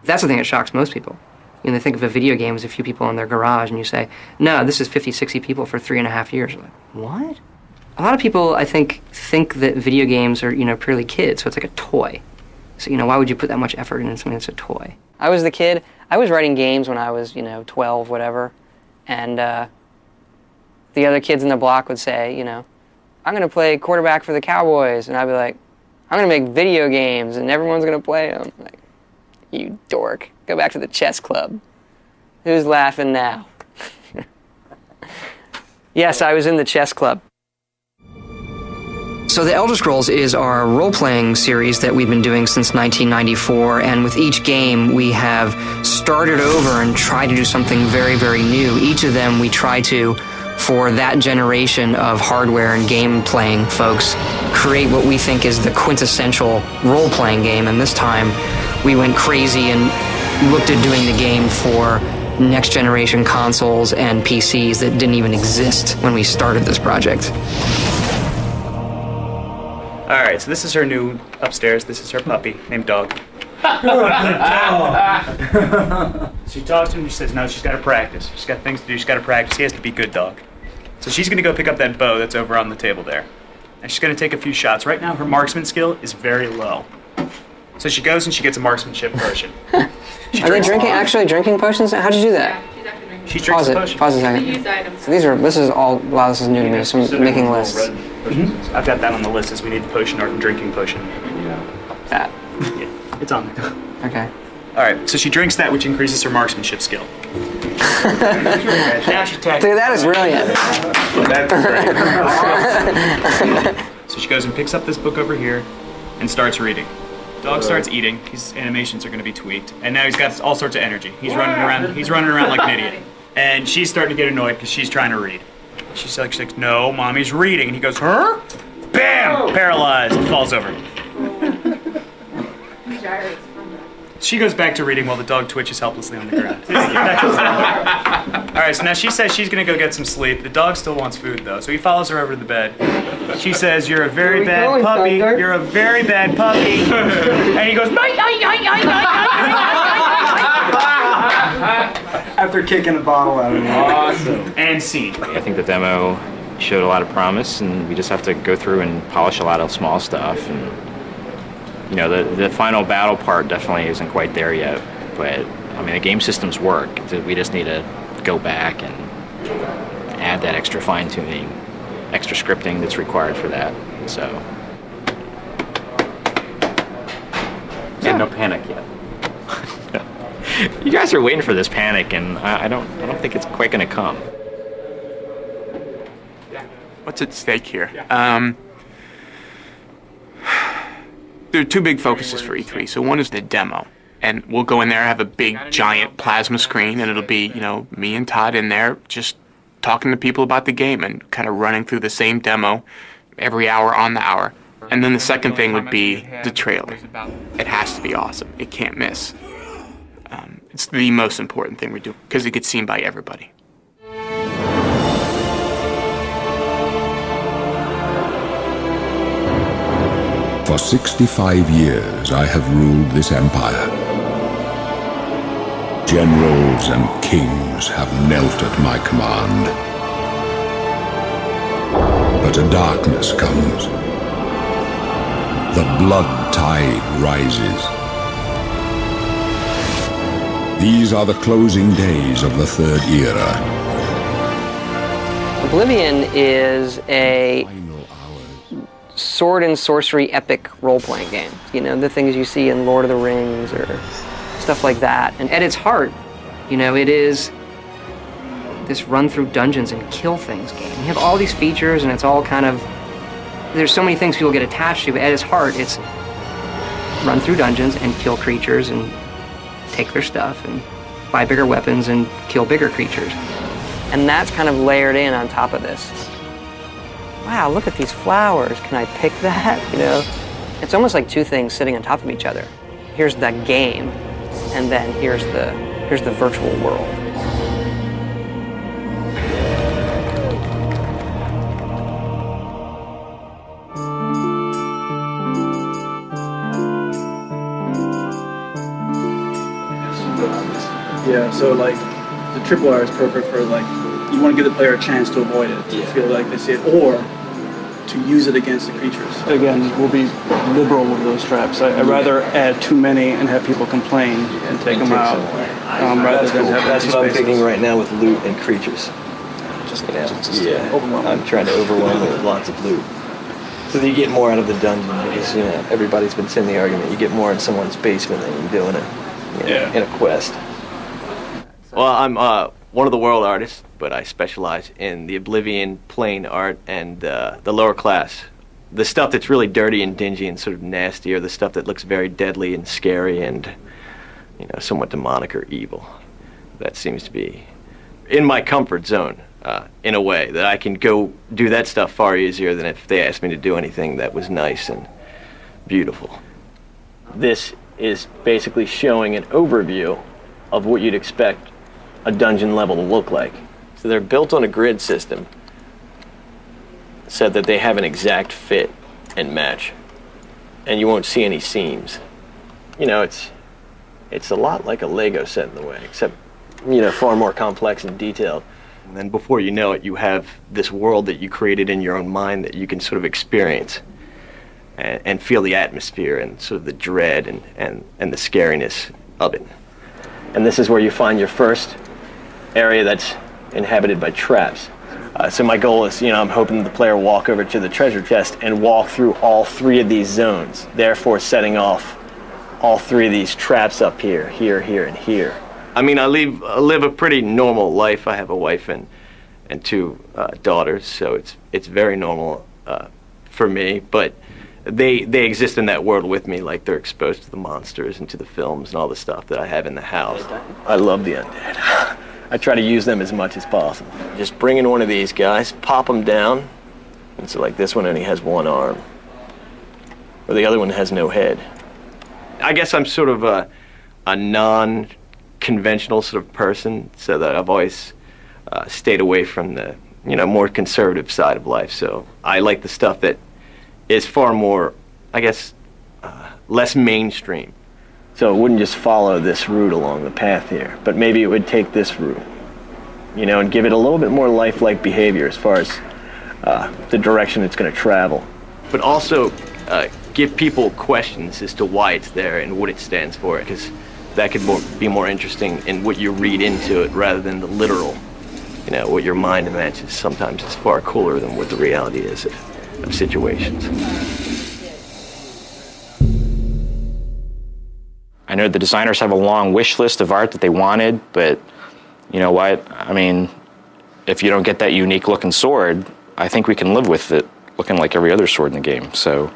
That's the thing that shocks most people. You know, they think of a video game as a few people in their garage, and you say, no, this is 50, 60 people for 3.5 years. Like, what? A lot of people, I think that video games are, you know, purely kids, so it's like a toy. So, you know, why would you put that much effort into something that's a toy? I was the kid. I was writing games when I was, you know, 12, whatever. And the other kids in the block would say, you know, I'm going to play quarterback for the Cowboys. And I'd be like, I'm going to make video games, and everyone's going to play them. Like, you dork. Go back to the chess club. Who's laughing now? Yes, I was in the chess club. So The Elder Scrolls is our role-playing series that we've been doing since 1994, and with each game we have started over and tried to do something very, very new. Each of them we try to, for that generation of hardware and game-playing folks, create what we think is the quintessential role-playing game, and this time we went crazy and looked at doing the game for next-generation consoles and PCs that didn't even exist when we started this project. All right, so this is her new upstairs. This is her puppy named Dog. She talks to him. She says, no, she's got to practice. She's got things to do. She's got to practice. He has to be good Dog. So she's going to go pick up that bow that's over on the table there. And she's going to take a few shots. Right now, her marksman skill is very low. So she goes and she gets a marksmanship potion. Are they actually drinking potions? How'd you do that? Yeah, she's actually drinking. She drinks a potion. Pause a second. Used items. So this is all, wow, this is new to me, so I'm making lists. I've got that on the list as we need the potion or drinking potion. That. Yeah, it's on there. Okay. All right, so she drinks that, which increases her marksmanship skill. Now she attacks. Dude, that is brilliant. So she goes and picks up this book over here and starts reading. Dog starts eating. His animations are going to be tweaked, and now he's got all sorts of energy. He's running around. He's running around like an idiot, and she's starting to get annoyed because she's trying to read. She's like, no, mommy's reading, and he goes, huh? Bam! Paralyzed. Falls over. She goes back to reading while the dog twitches helplessly on the ground. All right, so now she says she's going to go get some sleep. The dog still wants food, though, so he follows her over to the bed. She says, you're a very bad puppy. You're a very bad puppy. And he goes, after kicking a bottle out of him. Awesome. And scene. I think the demo showed a lot of promise, and we just have to go through and polish a lot of small stuff. And you know, the final battle part definitely isn't quite there yet, but I mean, the game systems work. We just need to go back and add that extra fine-tuning, extra scripting that's required for that. So, yeah, no panic yet. You guys are waiting for this panic, and I don't think it's quite going to come. What's at stake here? There are two big focuses for E3. So one is the demo, and we'll go in there, have a big giant plasma screen, and it'll be, you know, me and Todd in there just talking to people about the game and kind of running through the same demo every hour on the hour. And then the second thing would be the trailer. It has to be awesome. It can't miss. It's the most important thing we're doing because it gets seen by everybody. For 65 years, I have ruled this empire. Generals and kings have knelt at my command. But a darkness comes. The blood tide rises. These are the closing days of the Third Era. Oblivion is a sword and sorcery epic role-playing game. You know, the things you see in Lord of the Rings or stuff like that. And at its heart, you know, it is this run through dungeons and kill things game. You have all these features and it's all kind of, there's so many things people get attached to, but at its heart, it's run through dungeons and kill creatures and take their stuff and buy bigger weapons and kill bigger creatures. And that's kind of layered in on top of this. Wow, look at these flowers. Can I pick that? You know, it's almost like two things sitting on top of each other. Here's the game, and then here's the virtual world. Yeah, so like the tripwire is perfect for like you want to give the player a chance to avoid it, to feel like they see it, or to use it against the creatures. Again, we'll be liberal with those traps. I'd rather add too many and have people complain and take them out, rather than have That's empty what I'm spaces. thinking right now with loot and creatures. I'm trying to overwhelm it with lots of loot. So that you get more out of the dungeon, because everybody's been saying the argument, you get more in someone's basement than you do in a quest. Well, I'm one of the world artists, but I specialize in the Oblivion plane art and the lower class. The stuff that's really dirty and dingy and sort of nasty, or the stuff that looks very deadly and scary and somewhat demonic or evil. That seems to be in my comfort zone. In a way that I can go do that stuff far easier than if they asked me to do anything that was nice and beautiful. This is basically showing an overview of what you'd expect a dungeon level to look like. So they're built on a grid system, so that they have an exact fit and match, and you won't see any seams. It's a lot like a Lego set in a way, except far more complex and detailed. And then before you know it, you have this world that you created in your own mind that you can sort of experience and feel the atmosphere and sort of the dread and the scariness of it. And this is where you find your first area that's inhabited by traps. So my goal is, I'm hoping the player walk over to the treasure chest and walk through all 3 of these zones, therefore setting off all 3 of these traps up here, here, and here. I mean, I live a pretty normal life. I have a wife and 2 daughters, so it's very normal for me. But they exist in that world with me, like they're exposed to the monsters and to the films and all the stuff that I have in the house. I love the undead. I try to use them as much as possible. Just bring in one of these guys, pop them down, and so like this one only has 1 arm, or the other one has no head. I guess I'm sort of a non-conventional sort of person, so that I've always stayed away from the more conservative side of life. So I like the stuff that is far more, I guess, less mainstream. So it wouldn't just follow this route along the path here, but maybe it would take this route, and give it a little bit more lifelike behavior as far as the direction it's going to travel. But also give people questions as to why it's there and what it stands for, because that could be more interesting in what you read into it rather than the literal. What your mind imagines sometimes is far cooler than what the reality is of situations. I know the designers have a long wish list of art that they wanted, but you know what? I mean, if you don't get that unique looking sword, I think we can live with it looking like every other sword in the game, so.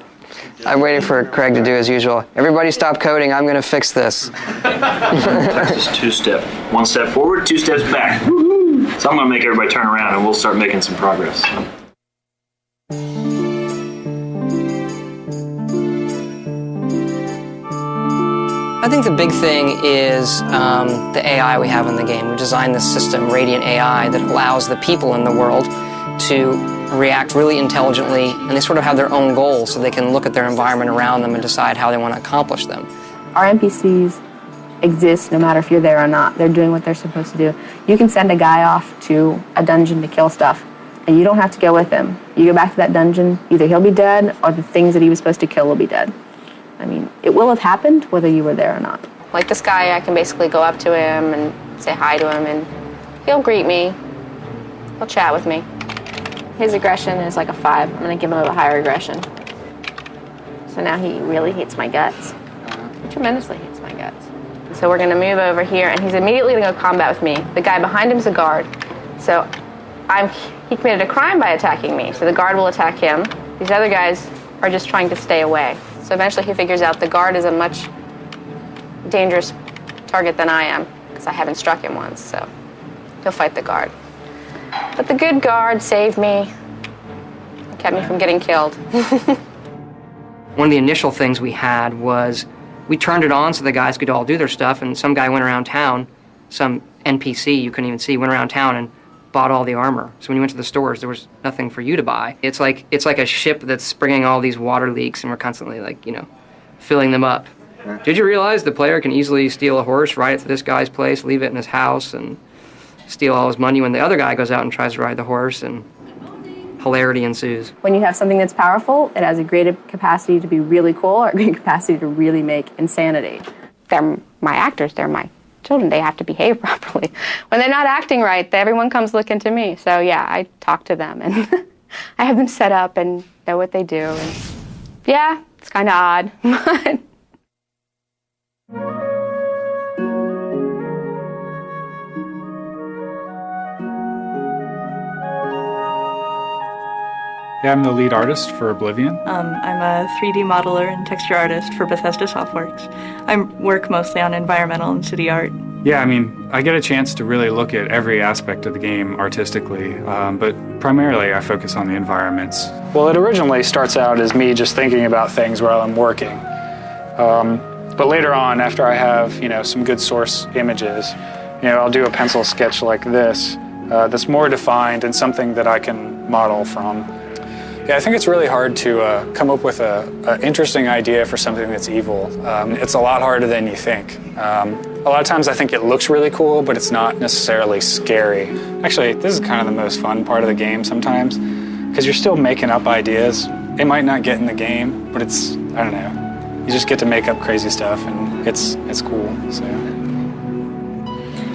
I'm waiting for Craig to do as usual. Everybody stop coding, I'm gonna fix this. Just 2-step. 1 step forward, 2 steps back. Woo-hoo! So I'm gonna make everybody turn around and we'll start making some progress. I think the big thing is the AI we have in the game. We designed this system, Radiant AI, that allows the people in the world to react really intelligently, and they sort of have their own goals, so they can look at their environment around them and decide how they want to accomplish them. Our NPCs exist no matter if you're there or not. They're doing what they're supposed to do. You can send a guy off to a dungeon to kill stuff, and you don't have to go with him. You go back to that dungeon, either he'll be dead or the things that he was supposed to kill will be dead. I mean, it will have happened whether you were there or not. Like this guy, I can basically go up to him and say hi to him, and he'll greet me. He'll chat with me. His aggression is like a 5. I'm going to give him a higher aggression. So now he really hates my guts. He tremendously hates my guts. So we're going to move over here, and he's immediately going to go combat with me. The guy behind him is a guard. So he committed a crime by attacking me. So the guard will attack him. These other guys are just trying to stay away. So eventually he figures out the guard is a much dangerous target than I am, because I haven't struck him once, so he'll fight the guard. But the good guard saved me, kept me from getting killed. One of the initial things we had was we turned it on so the guys could all do their stuff, and some guy went around town, some NPC you couldn't even see, went around town and bought all the armor. So when you went to the stores, there was nothing for you to buy. It's like a ship that's bringing all these water leaks, and we're constantly filling them up. Did you realize the player can easily steal a horse, ride it to this guy's place, leave it in his house, and steal all his money when the other guy goes out and tries to ride the horse, and hilarity ensues? When you have something that's powerful, it has a great capacity to be really cool or a great capacity to really make insanity. They're my actors, they're my children, they have to behave properly. When they're not acting right, everyone comes looking to me. So yeah, I talk to them and I have them set up and know what they do. And yeah, it's kind of odd, but yeah, I'm the lead artist for Oblivion. I'm a 3D modeler and texture artist for Bethesda Softworks. I work mostly on environmental and city art. Yeah, I mean, I get a chance to really look at every aspect of the game artistically, but primarily I focus on the environments. Well, it originally starts out as me just thinking about things while I'm working. But later on, after I have, some good source images, I'll do a pencil sketch like this that's more defined and something that I can model from. Yeah, I think it's really hard to come up with an interesting idea for something that's evil. It's a lot harder than you think. A lot of times I think it looks really cool, but it's not necessarily scary. Actually, this is kind of the most fun part of the game sometimes, because you're still making up ideas. It might not get in the game, but it's, I don't know, you just get to make up crazy stuff, and it's cool,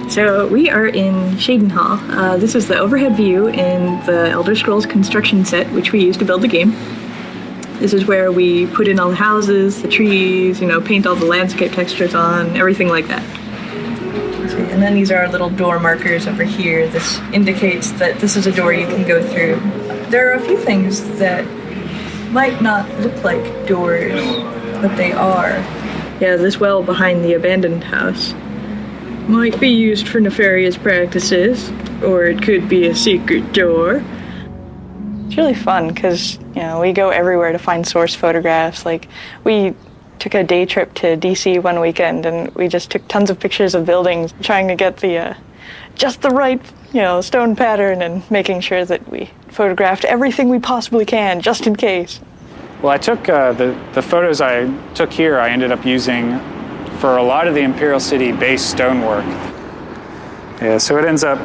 So we are in Shaden Hall. This is the overhead view in the Elder Scrolls construction set, which we use to build the game. This is where we put in all the houses, the trees, paint all the landscape textures on, everything like that. And then these are our little door markers over here. This indicates that this is a door you can go through. There are a few things that might not look like doors, but they are. Yeah, this well behind the abandoned house might be used for nefarious practices, or it could be a secret door. It's really fun because, we go everywhere to find source photographs. Like, we took a day trip to DC one weekend and we just took tons of pictures of buildings, trying to get the just the right, stone pattern and making sure that we photographed everything we possibly can, just in case. Well, I took the photos I took here, I ended up using for a lot of the Imperial City base stonework. Yeah, so it ends up,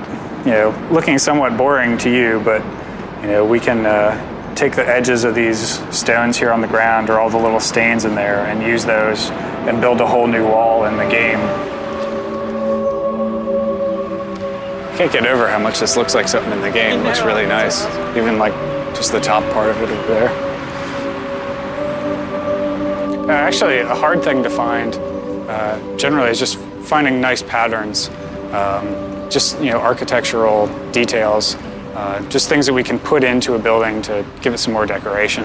looking somewhat boring to you, but, we can take the edges of these stones here on the ground or all the little stains in there and use those and build a whole new wall in the game. Can't get over how much this looks like something in the game. It looks really nice, even like just the top part of it over there. Actually, a hard thing to find generally is just finding nice patterns, just architectural details, just things that we can put into a building to give it some more decoration.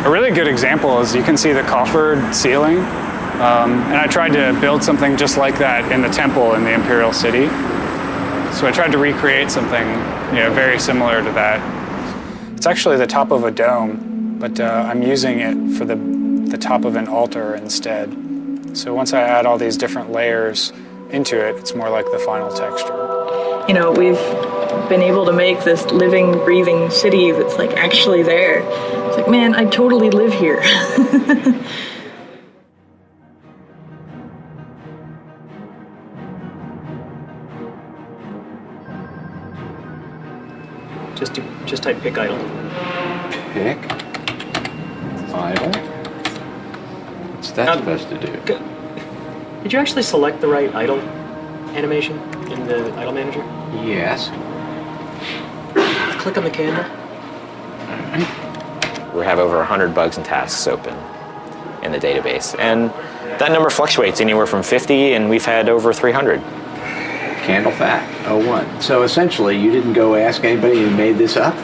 A really good example is you can see the coffered ceiling, and I tried to build something just like that in the temple in the Imperial City. So I tried to recreate something very similar to that. It's actually the top of a dome, but I'm using it for the top of an altar instead. So once I add all these different layers into it, it's more like the final texture. We've been able to make this living, breathing city that's like actually there. It's like, man, I totally live here. Just type pick idle. Pick idle. What's that supposed to do? Did you actually select the right idle animation in the idle manager? Yes. Click on the candle. We have over 100 bugs and tasks open in the database, and that number fluctuates anywhere from 50, and we've had over 300. Candle fact 01. So essentially, you didn't go ask anybody who made this up?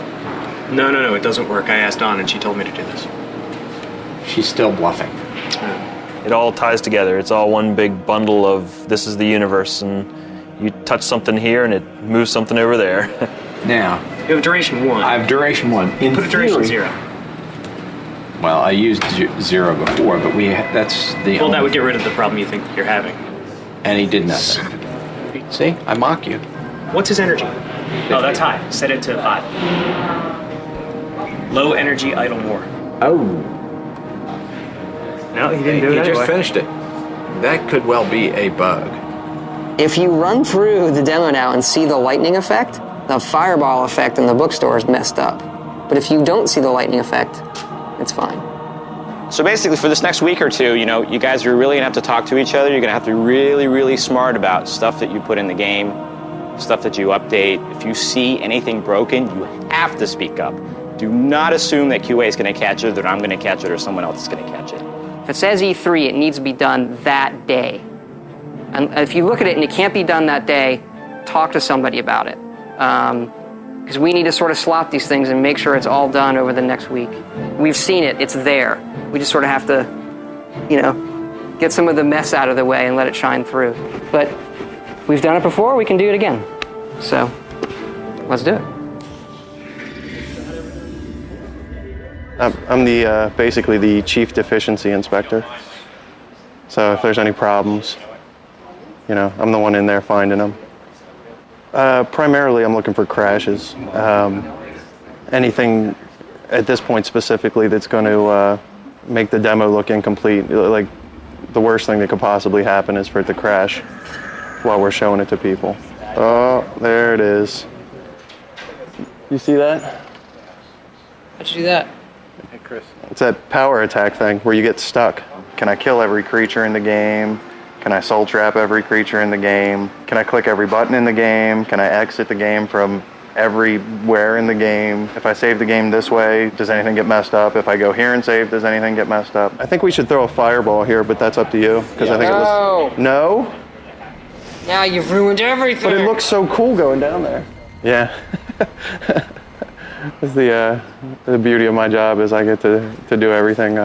No, it doesn't work. I asked Dawn, and she told me to do this. She's still bluffing. It all ties together. It's all one big bundle of this is the universe, and you touch something here and it moves something over there. Now, you have duration 1. I have duration 1. In put a duration 0. Well, I used 0 before, but that's the Well, that would get rid of the problem you think you're having. And he did nothing. See? I mock you. What's his energy? 50. Oh, that's high. Set it to 5. Low energy idle more. Oh. No, he didn't do it anyway. He just finished it. That could well be a bug. If you run through the demo now and see the lightning effect, the fireball effect in the bookstore is messed up. But if you don't see the lightning effect, it's fine. So basically for this next week or two, you guys are really gonna have to talk to each other. You're gonna have to be really, really smart about stuff that you put in the game, stuff that you update. If you see anything broken, you have to speak up. Do not assume that QA is gonna catch it, that I'm gonna catch it, or someone else is gonna catch it. If it says E3, it needs to be done that day. And if you look at it and it can't be done that day, talk to somebody about it. Because we need to sort of slot these things and make sure it's all done over the next week. We've seen it, it's there. We just sort of have to, get some of the mess out of the way and let it shine through. But we've done it before, we can do it again. So, let's do it. I'm basically the chief deficiency inspector. So if there's any problems, I'm the one in there finding them. Primarily, I'm looking for crashes. Anything at this point specifically that's going to make the demo look incomplete. Like, the worst thing that could possibly happen is for it to crash while we're showing it to people. Oh, there it is. You see that? How'd you do that? Hey, Chris. It's that power attack thing where you get stuck. Can I kill every creature in the game? Can I soul trap every creature in the game? Can I click every button in the game? Can I exit the game from everywhere in the game? If I save the game this way, does anything get messed up? If I go here and save, does anything get messed up? I think we should throw a fireball here, but that's up to you. Because I think it looks... No? Now you've ruined everything. But it looks so cool going down there. Yeah. That's the beauty of my job is I get to do everything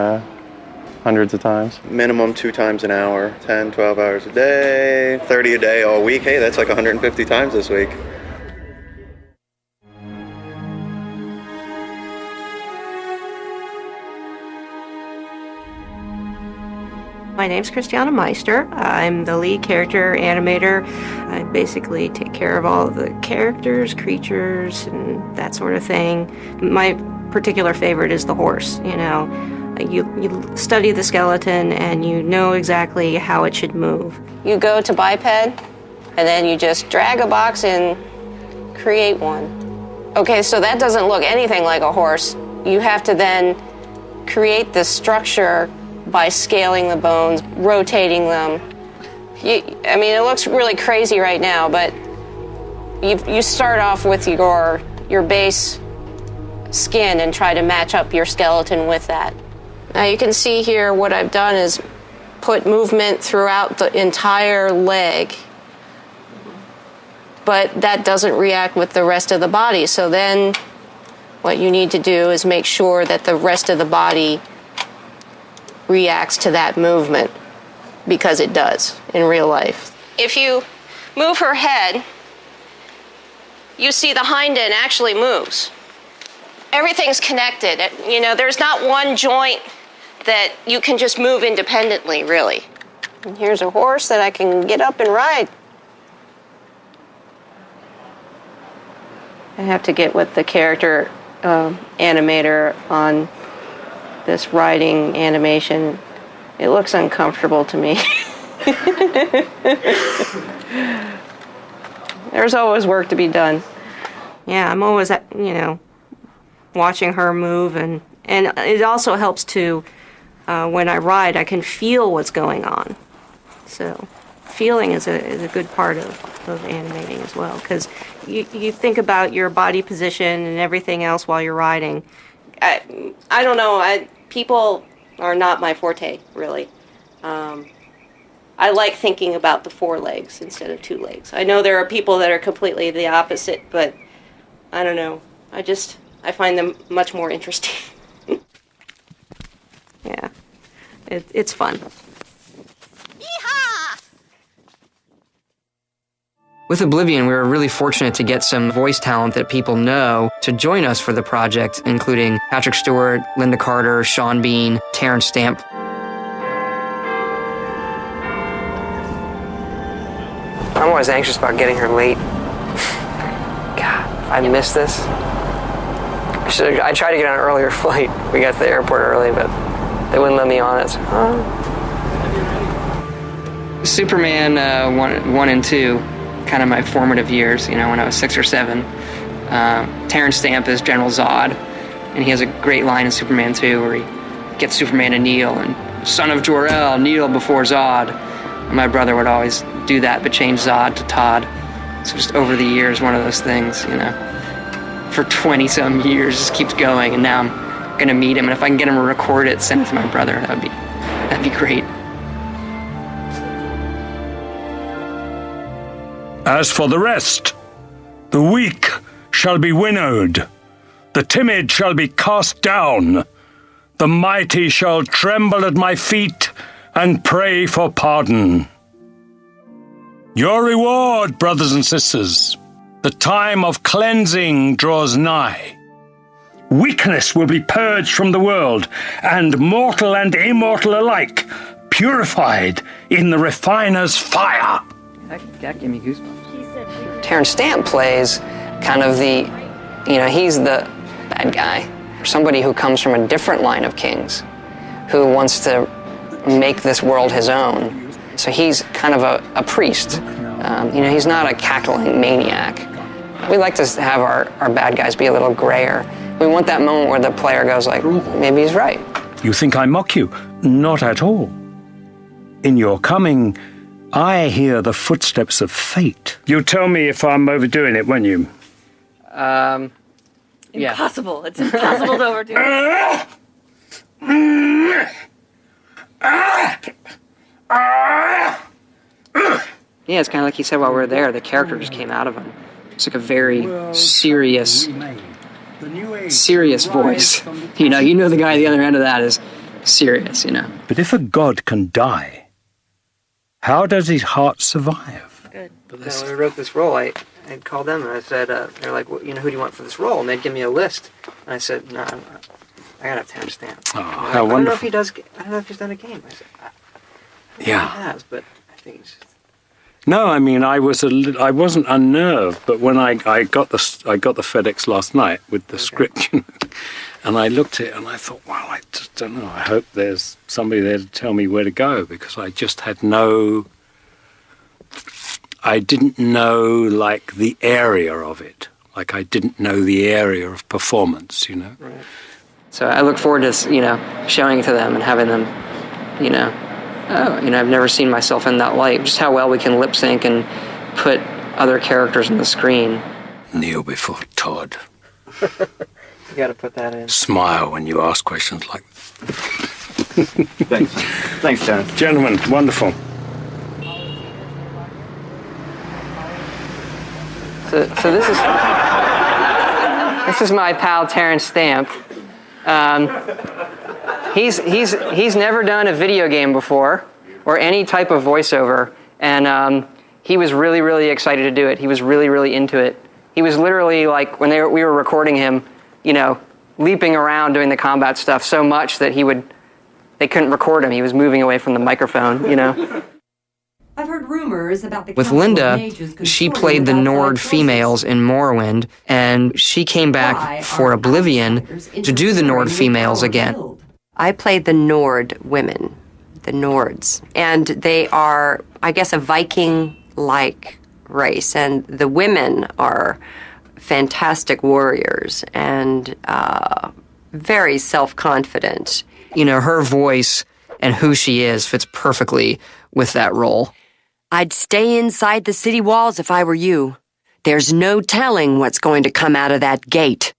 hundreds of times. Minimum 2 times an hour, 10, 12 hours a day, 30 a day all week. Hey, that's like 150 times this week. My name's Christiana Meister. I'm the lead character animator. I basically take care of all of the characters, creatures, and that sort of thing. My particular favorite is the horse, You study the skeleton and you know exactly how it should move. You go to biped, and then you just drag a box and create one. Okay, so that doesn't look anything like a horse. You have to then create the structure by scaling the bones, rotating them. It looks really crazy right now, but you start off with your base skin and try to match up your skeleton with that. Now you can see here what I've done is put movement throughout the entire leg, but that doesn't react with the rest of the body. So then what you need to do is make sure that the rest of the body reacts to that movement, because it does in real life. If you move her head, you see the hind end actually moves. Everything's connected. There's not one joint that you can just move independently, really. And here's a horse that I can get up and ride. I have to get with the character animator on this riding animation. It looks uncomfortable to me. There's always work to be done. Yeah, I'm always, watching her move, and it also helps to, when I ride, I can feel what's going on. So feeling is a good part of animating as well, because you think about your body position and everything else while you're riding. I don't know, people are not my forte, really. I like thinking about the 4 legs instead of 2 legs. I know there are people that are completely the opposite, but I don't know. I find them much more interesting. Yeah, it's fun. With Oblivion, we were really fortunate to get some voice talent that people know to join us for the project, including Patrick Stewart, Linda Carter, Sean Bean, Terrence Stamp. I'm always anxious about getting her late. God, if I miss this. I tried to get on an earlier flight. We got to the airport early, but they wouldn't let me on it. So, Superman 1 and 2, kind of my formative years, when I was 6 or 7. Terrence Stamp is General Zod, and he has a great line in Superman 2 where he gets Superman to kneel, and son of Jor-El, kneel before Zod. And my brother would always do that, but change Zod to Todd. So just over the years, one of those things, for 20-some years, just keeps going, and now I'm gonna meet him, and if I can get him to record it, send it to my brother, that'd be great. As for the rest, the weak shall be winnowed, the timid shall be cast down, the mighty shall tremble at my feet and pray for pardon. Your reward, brothers and sisters, the time of cleansing draws nigh. Weakness will be purged from the world, and mortal and immortal alike purified in the refiner's fire. That gave me goosebumps. Terrence Stamp plays kind of he's the bad guy. Somebody who comes from a different line of kings, who wants to make this world his own. So he's kind of a priest. He's not a cackling maniac. We like to have our bad guys be a little grayer. We want that moment where the player goes like, maybe he's right. You think I mock you? Not at all. In your coming, I hear the footsteps of fate. You'll tell me if I'm overdoing it, won't you? Yeah. Impossible. It's impossible to overdo it. Yeah, it's kind of like he said while we were there, the character just came out of him. It's like a very serious voice. You know the guy at the other end of that is serious, But if a god can die, how does his heart survive? Good. When we wrote this role, I called them and I said, they're like, well, who do you want for this role? And they'd give me a list. And I said, no, I gotta have Terrence Stamp. Oh, how wonderful. I don't know if he's done a game. I said, yeah. He has, but I think he's just... No, I mean, I wasn't unnerved, but when I got the FedEx last night with the script, and I looked at it and I thought, well, I just don't know. I hope there's somebody there to tell me where to go, because I just had I didn't know, like, the area of it. Like, I didn't know the area of performance, Right. So I look forward to, showing it to them and having them, I've never seen myself in that light. Just how well we can lip sync and put other characters on the screen. Kneel before Todd. You got to put that in. Smile when you ask questions like Thanks. Thanks, Terrence. Gentlemen, wonderful. So this is my pal Terrence Stamp. He's never done a video game before or any type of voiceover, and he was really, really excited to do it. He was really, really into it. He was literally like, when we were recording him, leaping around doing the combat stuff so much that they couldn't record him. He was moving away from the microphone, I've heard rumors about the With Linda, she played the Nord females in Morrowind, and she came back for Oblivion to do the Nord females again. I played the Nord women, the Nords, and they are, I guess, a Viking-like race, and the women are fantastic warriors and very self-confident. Her voice and who she is fits perfectly with that role. I'd stay inside the city walls if I were you. There's no telling what's going to come out of that gate.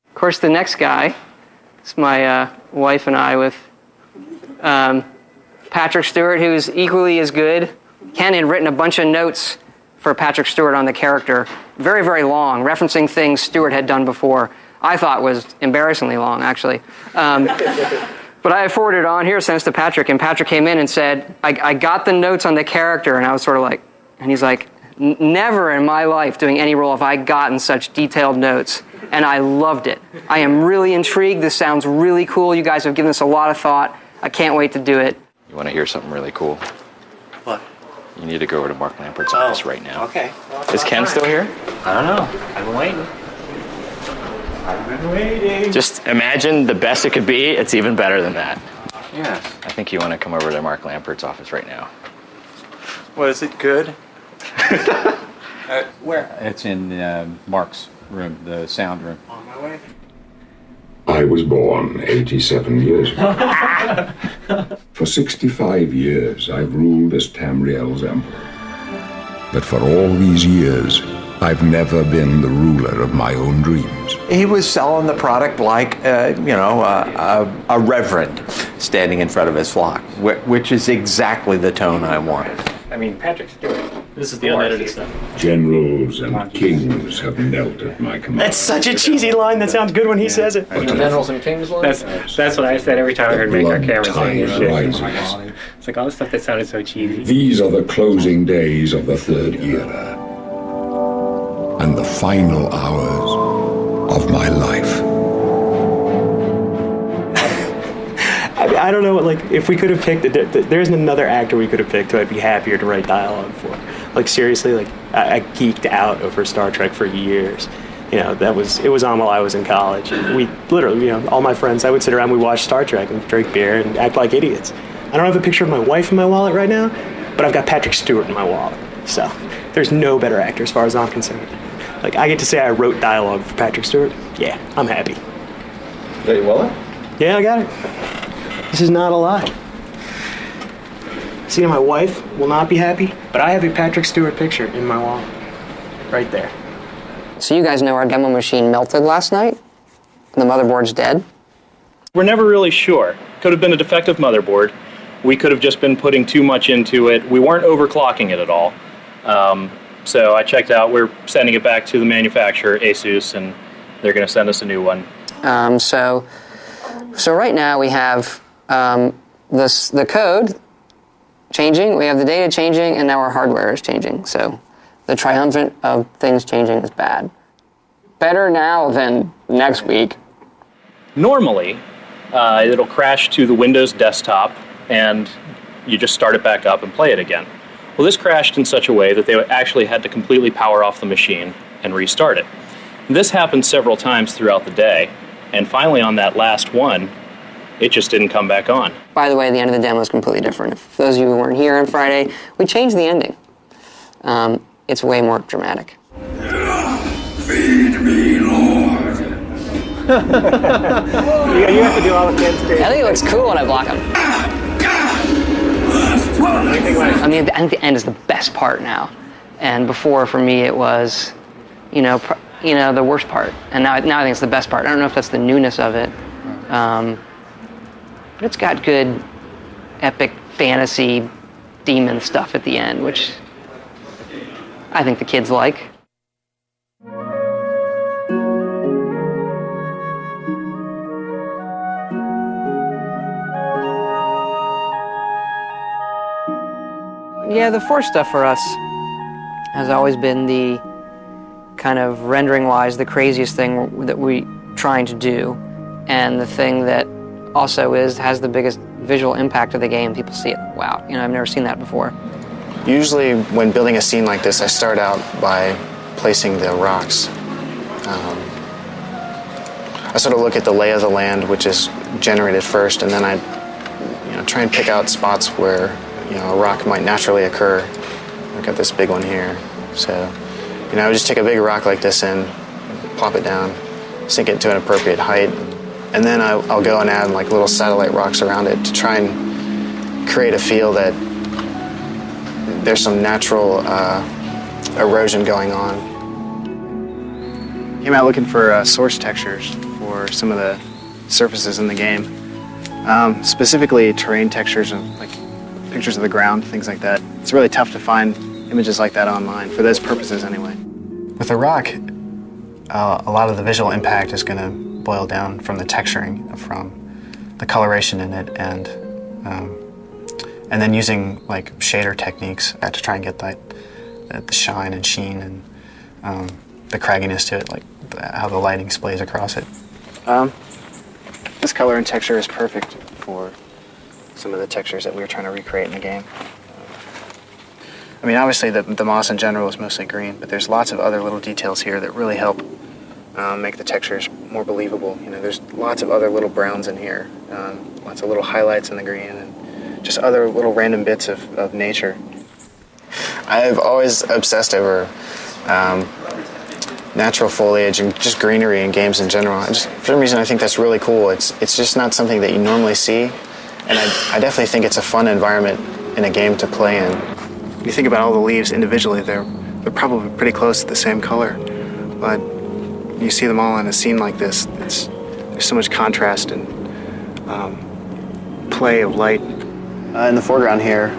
Of course, the next guy is my wife and I with Patrick Stewart, who's equally as good. Ken had written a bunch of notes for Patrick Stewart on the character, very, very long, referencing things Stewart had done before. I thought was embarrassingly long, actually. But I forwarded it on here, sent it to Patrick, and Patrick came in and said, I got the notes on the character, and I was sort of like, and he's like, never in my life doing any role have I gotten such detailed notes, and I loved it. I am really intrigued. This sounds really cool. You guys have given this a lot of thought. I can't wait to do it. You want to hear something really cool? What? You need to go over to Mark Lampert's office right now. Okay. Is Ken still here? I don't know. I've been waiting. Just imagine the best it could be. It's even better than that. Yeah. I think you want to come over to Mark Lampert's office right now. Was it good? Where? It's in Mark's room, the sound room. On my way. I was born 87 years ago. For 65 years, I've ruled as Tamriel's emperor. But for all these years, I've never been the ruler of my own dreams. He was selling the product like, a reverend standing in front of his flock, which is exactly the tone I wanted. I mean, Patrick Stewart. This is the unedited stuff. Generals and kings have knelt at my command. That's such a cheesy line. That sounds good when he says it. Generals and Kings line? That's what I said every time I heard Make Our Camera saying this shit. It's like all the stuff that sounded so cheesy. These are the closing days of the Third Era. And the final hours of my life. I don't know, like, if we could have picked, there isn't another actor we could have picked who I'd be happier to write dialogue for. Like, seriously, like, I geeked out over Star Trek for years. You know, it was on while I was in college. We literally, all my friends, I would sit around, we watch Star Trek and drink beer and act like idiots. I don't have a picture of my wife in my wallet right now, but I've got Patrick Stewart in my wallet. So, there's no better actor as far as I'm concerned. Like, I get to say I wrote dialogue for Patrick Stewart. Yeah, I'm happy. Got your wallet? Yeah, I got it. This is not a lie. See, my wife will not be happy, but I have a Patrick Stewart picture in my wallet. Right there. So you guys know our demo machine melted last night? The motherboard's dead? We're never really sure. Could have been a defective motherboard. We could have just been putting too much into it. We weren't overclocking it at all. So I checked out. We're sending it back to the manufacturer, Asus, and they're going to send us a new one. So right now we have the code changing, we have the data changing, and now our hardware is changing. So the triumvirate of things changing is bad. Better now than next week. Normally, it'll crash to the Windows desktop, and you just start it back up and play it again. Well, this crashed in such a way that they actually had to completely power off the machine and restart it. This happened several times throughout the day, and finally on that last one, it just didn't come back on. By the way, the end of the demo is completely different. If those of you who weren't here on Friday, we changed the ending. It's way more dramatic. Feed me, Lord. You have to do all the kids' things. I think it looks cool when I block them. I mean, I think the end is the best part now. And before, for me, it was, the worst part. And now I think it's the best part. I don't know if that's the newness of it. But it's got good, epic fantasy demon stuff at the end, which I think the kids like. Yeah, the Force stuff for us has always been the kind of rendering-wise the craziest thing that we're trying to do, and the thing that also has the biggest visual impact of the game. People see it, wow, I've never seen that before. Usually when building a scene like this, I start out by placing the rocks. I sort of look at the lay of the land, which is generated first, and then I try and pick out spots where a rock might naturally occur. I've got this big one here. So, I would just take a big rock like this and plop it down, sink it to an appropriate height, and then I'll go and add like little satellite rocks around it to try and create a feel that there's some natural erosion going on. Came out looking for source textures for some of the surfaces in the game, specifically terrain textures and like pictures of the ground, things like that. It's really tough to find images like that online, for those purposes anyway. With a rock, a lot of the visual impact is going to boil down from the texturing, from the coloration in it, and then using like shader techniques to try and get the shine and sheen and the cragginess to it, like how the lighting splays across it. This color and texture is perfect for some of the textures that we were trying to recreate in the game. I mean, obviously the moss in general is mostly green, but there's lots of other little details here that really help make the textures more believable. There's lots of other little browns in here, lots of little highlights in the green, and just other little random bits of nature. I've always obsessed over natural foliage and just greenery in games in general. For some reason, I think that's really cool. It's just not something that you normally see, and I definitely think it's a fun environment in a game to play in. You think about all the leaves individually, they're probably pretty close to the same color, but you see them all in a scene like this. There's so much contrast and play of light. In the foreground here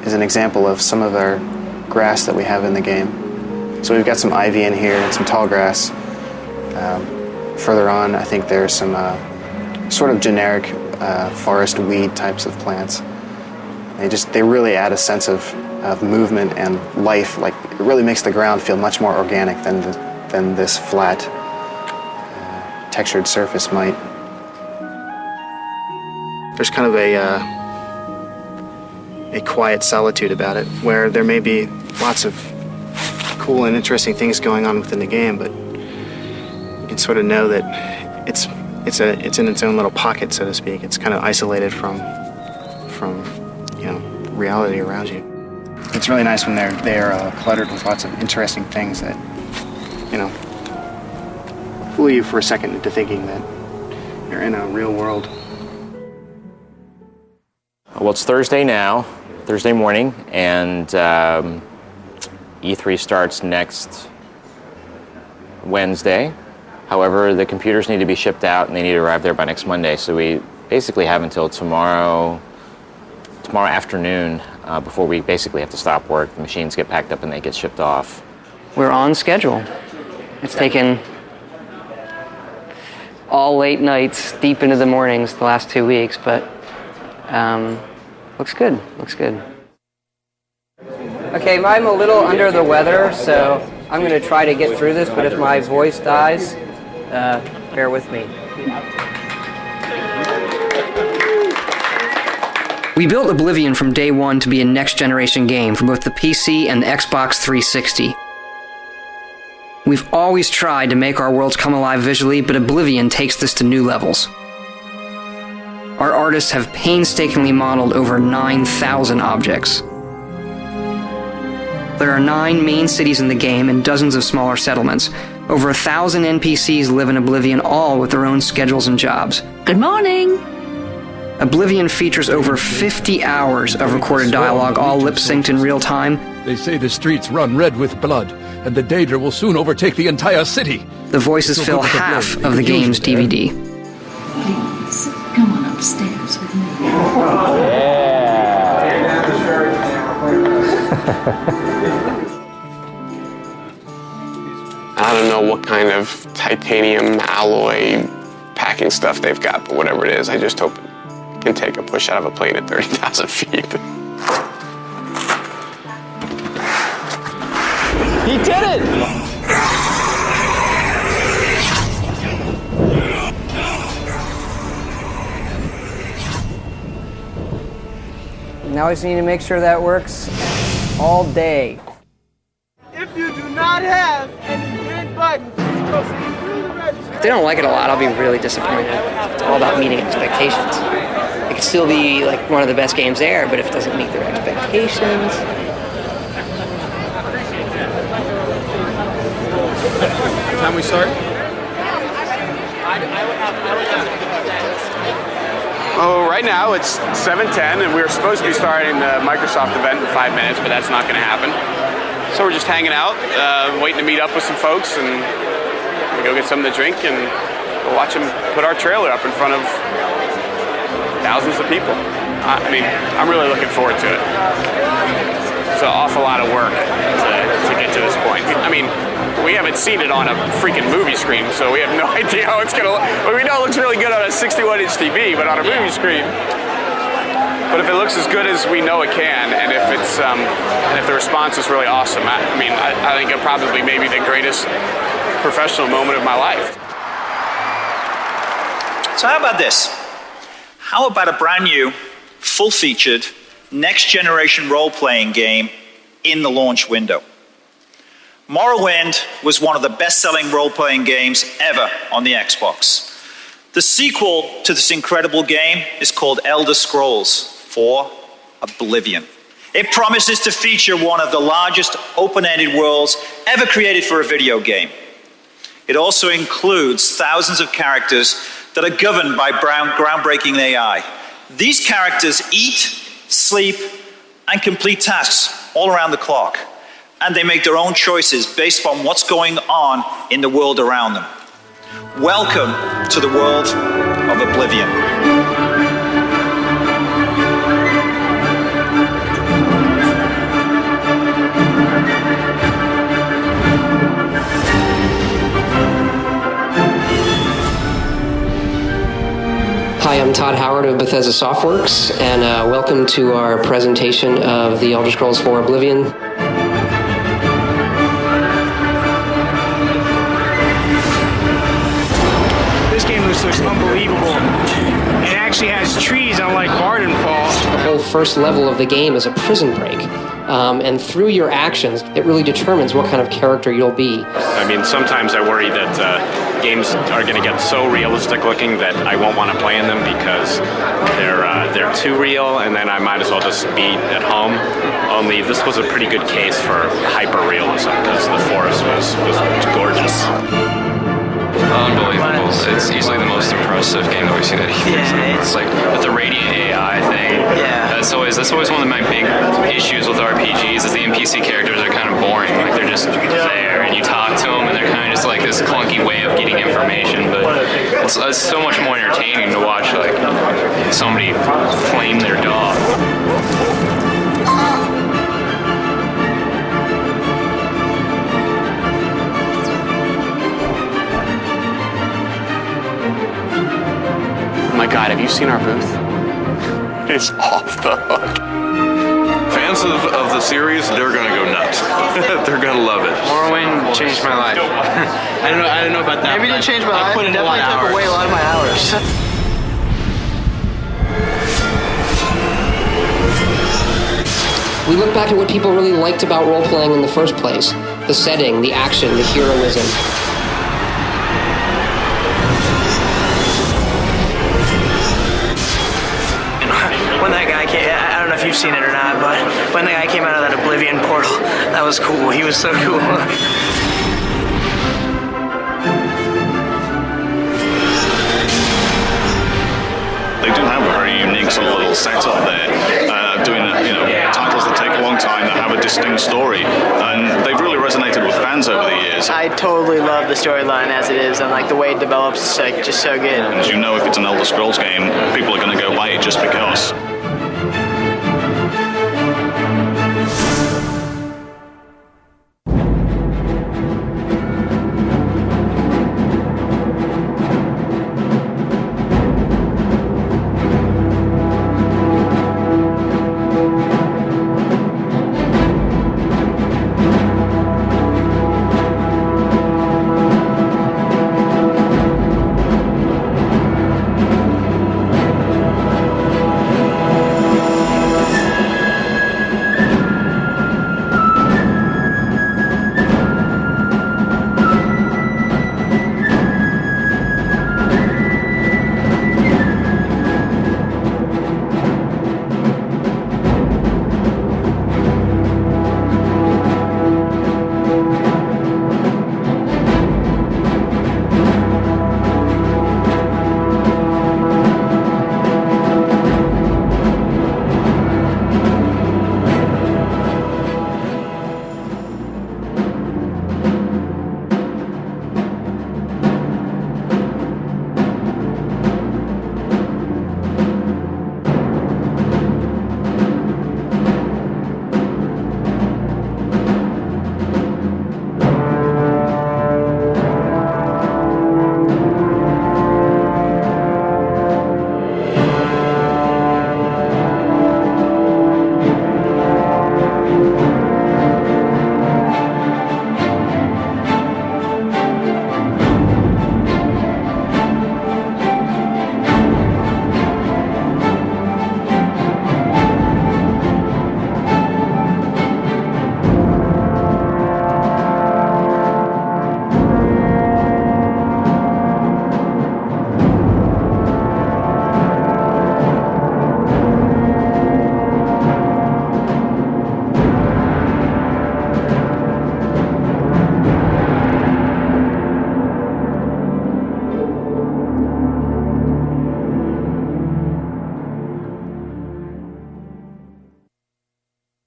is an example of some of our grass that we have in the game. So we've got some ivy in here and some tall grass. Further on, I think there's some sort of generic forest weed types of plants. They really add a sense of movement and life. Like, it really makes the ground feel much more organic than this flat, textured surface might. There's kind of a quiet solitude about it, where there may be lots of cool and interesting things going on within the game, but you can sort of know that it's in its own little pocket, so to speak. It's kind of isolated from reality around you. It's really nice when they're cluttered with lots of interesting things that fool you for a second into thinking that you're in a real world. Well, it's Thursday now, Thursday morning, and E3 starts next Wednesday. However, the computers need to be shipped out and they need to arrive there by next Monday, so we basically have until tomorrow afternoon before we basically have to stop work. The machines get packed up and they get shipped off. We're on schedule. It's taken all late nights, deep into the mornings the last 2 weeks, but looks good. Okay, I'm a little under the weather, so I'm going to try to get through this, but if my voice dies, bear with me. We built Oblivion from day one to be a next-generation game for both the PC and the Xbox 360. We've always tried to make our worlds come alive visually, but Oblivion takes this to new levels. Our artists have painstakingly modeled over 9,000 objects. There are 9 main cities in the game and dozens of smaller settlements. Over 1,000 NPCs live in Oblivion, all with their own schedules and jobs. Good morning! Oblivion features over 50 hours of recorded dialogue, all lip-synced in real time. They say the streets run red with blood, and the Daedra will soon overtake the entire city. The voices fill half of the game's DVD. Please, come on upstairs with me. I don't know what kind of titanium alloy packing stuff they've got, but whatever it is, I just hope it can take a push out of a plane at 30,000 feet. He did it! Now I just need to make sure that works all day. If you do not have any big buttons, proceed through the register. If they don't like it a lot, I'll be really disappointed. It's all about meeting expectations. It could still be like one of the best games there, but if it doesn't meet their expectations... Time we start? Oh, right now it's 7:10, and we were supposed to be starting the Microsoft event in 5 minutes, but that's not going to happen. So we're just hanging out, waiting to meet up with some folks, and we go get something to drink, and we'll watch them put our trailer up in front of thousands of people. I mean, I'm really looking forward to it. It's an awful lot of work to get to this point. I mean, we haven't seen it on a freaking movie screen, so we have no idea how it's gonna look. Well, we know it looks really good on a 61-inch TV, but on a movie screen. But if it looks as good as we know it can, and if it's and if the response is really awesome, I think it'll probably maybe the greatest professional moment of my life. So how about this? How about a brand new, full-featured, next-generation role-playing game in the launch window? Morrowind was one of the best-selling role-playing games ever on the Xbox. The sequel to this incredible game is called Elder Scrolls IV: Oblivion. It promises to feature one of the largest open-ended worlds ever created for a video game. It also includes thousands of characters that are governed by groundbreaking AI. These characters eat, sleep, and complete tasks all around the clock. And they make their own choices based on what's going on in the world around them. Welcome to the world of Oblivion. Hi, I'm Todd Howard of Bethesda Softworks, and welcome to our presentation of the Elder Scrolls IV Oblivion. This game looks unbelievable. It actually has trees, unlike Bardenfall. The whole first level of the game is a prison break. And through your actions, it really determines what kind of character you'll be. I mean, sometimes I worry that games are going to get so realistic looking that I won't want to play in them because they're too real, and then I might as well just be at home. Only this was a pretty good case for hyper-realism because the forest was gorgeous. Unbelievable. It's easily the most impressive game that we've seen at E3. Yeah, it's like with the Radiant AI thing. Yeah. That's always one of my big issues with RPGs is the NPC characters are kind of boring. Like they're just there and you talk to them and they're kind of just like this clunky way of getting information. But it's so much more entertaining to watch like somebody flame their dog. Oh my God, have you seen our booth? It's off the hook. Fans of the series, they're gonna go nuts. They're gonna love it. Morrowind changed my life. I don't know about that. Maybe it didn't change my life. I put in a lot of hours. Took away a lot of my hours. We look back at what people really liked about role-playing in the first place. The setting, the action, the heroism. When that guy came, I don't know if you've seen it or not, but when the guy came out of that Oblivion portal, that was cool. He was so cool. They do have a very unique sort of little setup there, doing titles that take a long time, that have a distinct story, and they've really resonated with fans over the years. I totally love the storyline as it is, and like the way it develops is like just so good. As you know, if it's an Elder Scrolls game, people are going to go buy it just because.